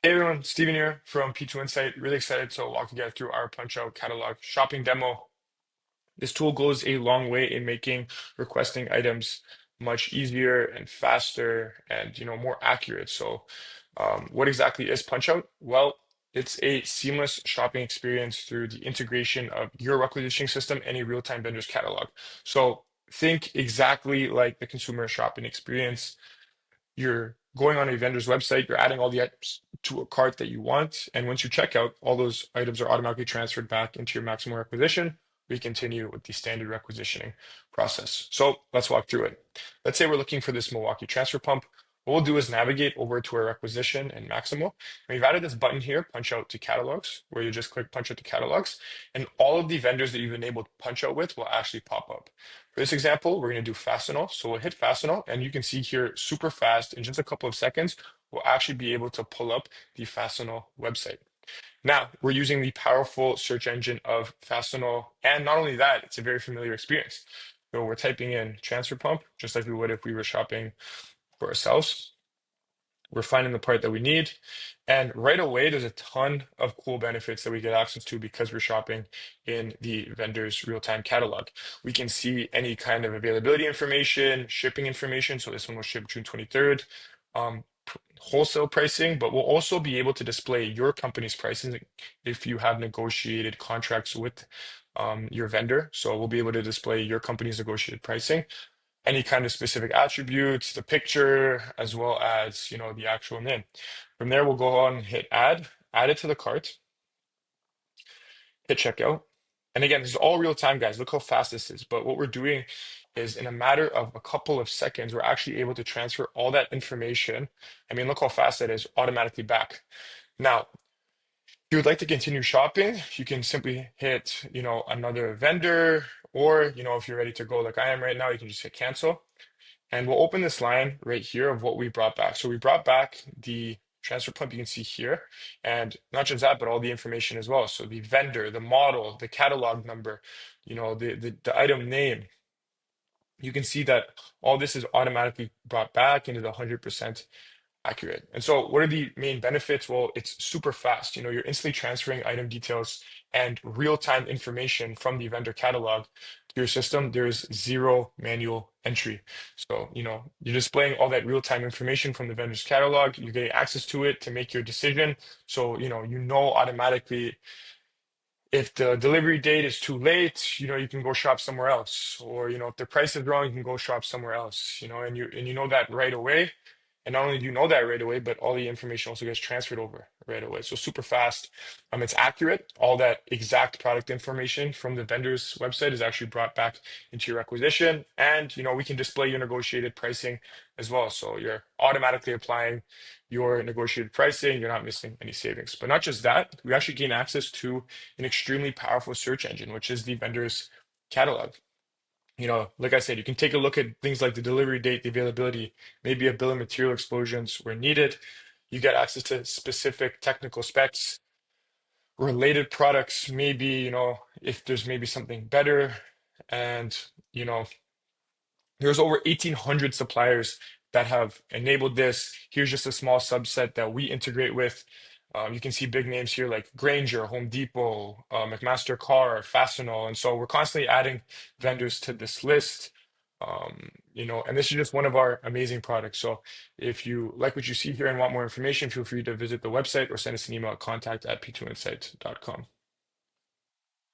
Hey everyone, Steven here from P2Insight. Really excited to walk you guys through our PunchOut catalog shopping demo. This tool goes a long way in making requesting items much easier and faster and more accurate. So, what exactly is PunchOut? Well, it's a seamless shopping experience through the integration of your requisitioning system and a real-time vendor's catalog. So, think exactly like the consumer shopping experience. You're going on a vendor's website, you're adding all the items to a cart that you want, and once you check out, all those items are automatically transferred back into your Maximo requisition. We continue with the standard requisitioning process. So let's walk through it. Let's say we're looking for this Milwaukee transfer pump. What we'll do is navigate over to our requisition in Maximo. And we've added this button here, punch out to catalogs, where you just click punch out to catalogs, and all of the vendors that you've enabled punch out with will actually pop up. For this example, we're going to do Fastenal. So we'll hit Fastenal, and you can see here super fast, in just a couple of seconds, we'll actually be able to pull up the Fastenal website. Now, we're using the powerful search engine of Fastenal, and not only that, it's a very familiar experience. So we're typing in transfer pump, just like we would if we were shopping for ourselves. We're finding the part that we need. And right away, there's a ton of cool benefits that we get access to because we're shopping in the vendor's real-time catalog. We can see any kind of availability information, shipping information. So this one will ship June 23rd. Wholesale pricing, but we'll also be able to display your company's pricing if you have negotiated contracts with your vendor. So we'll be able to display your company's negotiated pricing, any kind of specific attributes, the picture, as well as the actual name. From there, we'll go on and hit add it to the cart, hit checkout. And again, this is all real time, guys. Look how fast this is. But what we're doing is in a matter of a couple of seconds, we're actually able to transfer all that information. I mean, look how fast that is automatically back. Now, if you would like to continue shopping, you can simply hit, another vendor, or, if you're ready to go like I am right now, you can just hit cancel. And we'll open this line right here of what we brought back. So we brought back the transfer pump you can see here. And not just that, but all the information as well. So the vendor, the model, the catalog number, the item name. You can see that all this is automatically brought back into the 100% accurate. And so what are the main benefits? Well, it's super fast. You're instantly transferring item details and real-time information from the vendor catalog to your system. There's zero manual entry. So, you're displaying all that real-time information from the vendor's catalog. You're getting access to it to make your decision. So, you know automatically if the delivery date is too late, you can go shop somewhere else. Or, if the price is wrong, you can go shop somewhere else, and you know that right away. And not only do you know that right away, but all the information also gets transferred over right away. So super fast. It's accurate. All that exact product information from the vendor's website is actually brought back into your requisition. And, we can display your negotiated pricing as well. So you're automatically applying your negotiated pricing. You're not missing any savings. But not just that, we actually gain access to an extremely powerful search engine, which is the vendor's catalog. Like I said, you can take a look at things like the delivery date, the availability, maybe a bill of material explosions where needed. You get access to specific technical specs, related products, maybe, if there's maybe something better. And, you know, there's over 1,800 suppliers that have enabled this. Here's just a small subset that we integrate with. You can see big names here like Granger, Home Depot, McMaster Carr, Fastenal. And so we're constantly adding vendors to this list. And this is just one of our amazing products. So if you like what you see here and want more information, feel free to visit the website or send us an email at contact@p2insight.com.